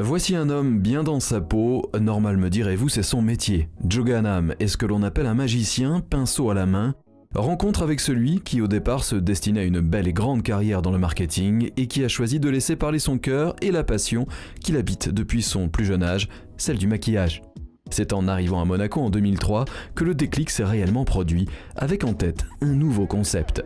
Voici un homme bien dans sa peau, normal me direz-vous, c'est son métier. Joganam est ce que l'on appelle un magicien, pinceau à la main. Rencontre avec celui qui au départ se destinait à une belle et grande carrière dans le marketing et qui a choisi de laisser parler son cœur et la passion qu'il habite depuis son plus jeune âge, celle du maquillage. C'est en arrivant à Monaco en 2003 que le déclic s'est réellement produit, avec en tête un nouveau concept.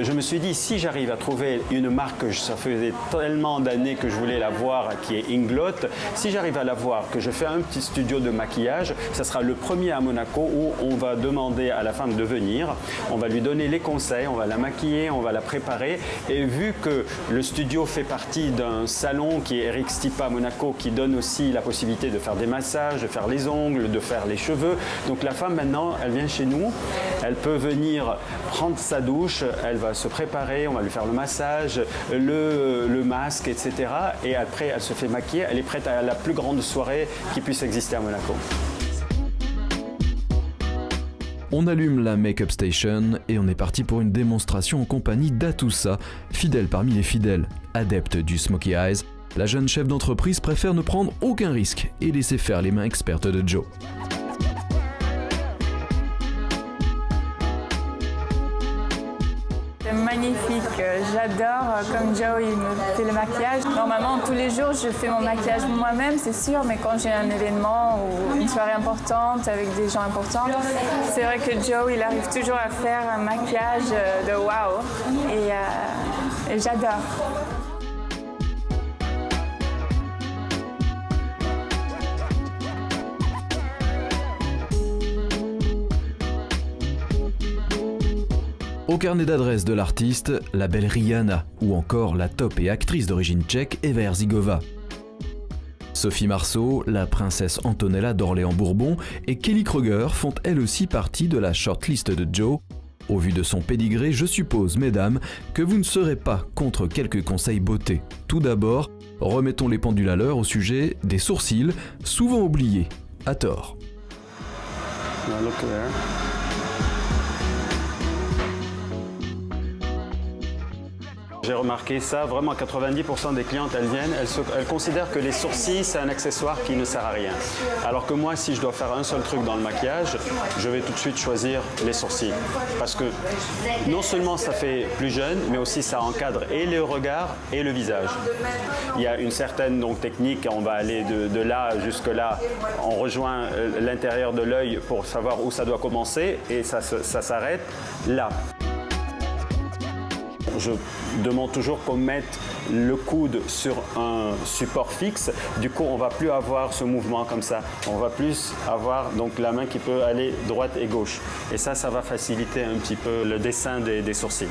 Je me suis dit, si j'arrive à trouver une marque que ça faisait tellement d'années que je voulais la voir, qui est Inglot, si j'arrive à la voir, que je fais un petit studio de maquillage, ça sera le premier à Monaco où on va demander à la femme de venir, on va lui donner les conseils, on va la maquiller, on va la préparer. Et vu que le studio fait partie d'un salon qui est Eric Stipa à Monaco, qui donne aussi la possibilité de faire des massages, de faire les ongles, de faire les cheveux. Donc la femme maintenant, elle vient chez nous, elle peut venir prendre sa douche, elle va se préparer, on va lui faire le massage, le masque, etc. Et après, elle se fait maquiller, elle est prête à la plus grande soirée qui puisse exister à Monaco. On allume la make-up station et on est parti pour une démonstration en compagnie d'Atoussa, fidèle parmi les fidèles. Adepte du Smoky Eyes, la jeune chef d'entreprise préfère ne prendre aucun risque et laisser faire les mains expertes de Joe. Magnifique, j'adore comme Joe il me fait le maquillage. Normalement tous les jours je fais mon maquillage moi-même c'est sûr, mais quand j'ai un événement ou une soirée importante avec des gens importants, c'est vrai que Joe il arrive toujours à faire un maquillage de waouh et j'adore. Au carnet d'adresse de l'artiste, la belle Rihanna ou encore la top et actrice d'origine tchèque Eva Herzigova. Sophie Marceau, la princesse Antonella d'Orléans-Bourbon et Kelly Kruger font elles aussi partie de la shortlist de Joe. Au vu de son pédigré, je suppose, mesdames, que vous ne serez pas contre quelques conseils beauté. Tout d'abord, remettons les pendules à l'heure au sujet des sourcils, souvent oubliés, à tort. Now look there. J'ai remarqué ça, vraiment 90% des clientes, elles viennent, elles considèrent que les sourcils, c'est un accessoire qui ne sert à rien. Alors que moi, si je dois faire un seul truc dans le maquillage, je vais tout de suite choisir les sourcils. Parce que non seulement ça fait plus jeune, mais aussi ça encadre et le regard et le visage. Il y a une certaine technique, on va aller de là jusque là, on rejoint l'intérieur de l'œil pour savoir où ça doit commencer et ça s'arrête là. Je demande toujours qu'on mette le coude sur un support fixe. Du coup, on ne va plus avoir ce mouvement comme ça. On va plus avoir donc la main qui peut aller droite et gauche. Et ça va faciliter un petit peu le dessin des sourcils.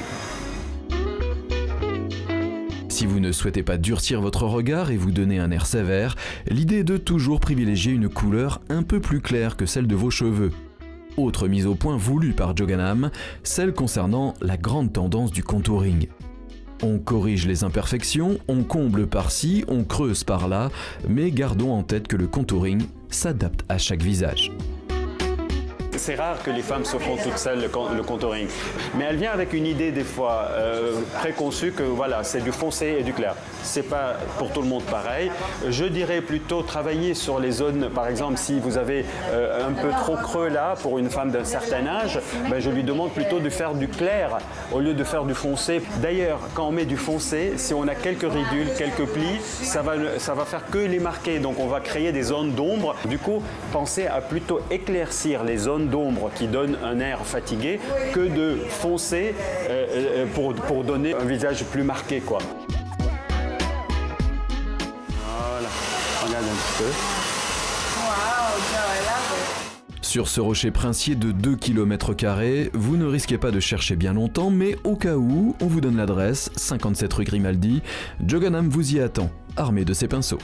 Si vous ne souhaitez pas durcir votre regard et vous donner un air sévère, l'idée est de toujours privilégier une couleur un peu plus claire que celle de vos cheveux. Autre mise au point voulue par Joganam, celle concernant la grande tendance du contouring. On corrige les imperfections, on comble par-ci, on creuse par-là, mais gardons en tête que le contouring s'adapte à chaque visage. C'est rare que les femmes se font toutes seules le contouring, mais elle vient avec une idée des fois préconçue que voilà, c'est du foncé et du clair. C'est pas pour tout le monde pareil. Je dirais plutôt travailler sur les zones, par exemple si vous avez un peu trop creux là pour une femme d'un certain âge, je lui demande plutôt de faire du clair au lieu de faire du foncé. D'ailleurs, quand on met du foncé, si on a quelques ridules, quelques plis, ça va faire que les marquer, donc on va créer des zones d'ombre. Du coup, pensez à plutôt éclaircir les zones d'ombre qui donnent un air fatigué que de foncer pour donner un visage plus marqué, quoi. Voilà, regarde un petit peu. Sur ce rocher princier de 2 km², vous ne risquez pas de chercher bien longtemps, mais au cas où, on vous donne l'adresse, 57 rue Grimaldi. Joganam vous y attend, armé de ses pinceaux.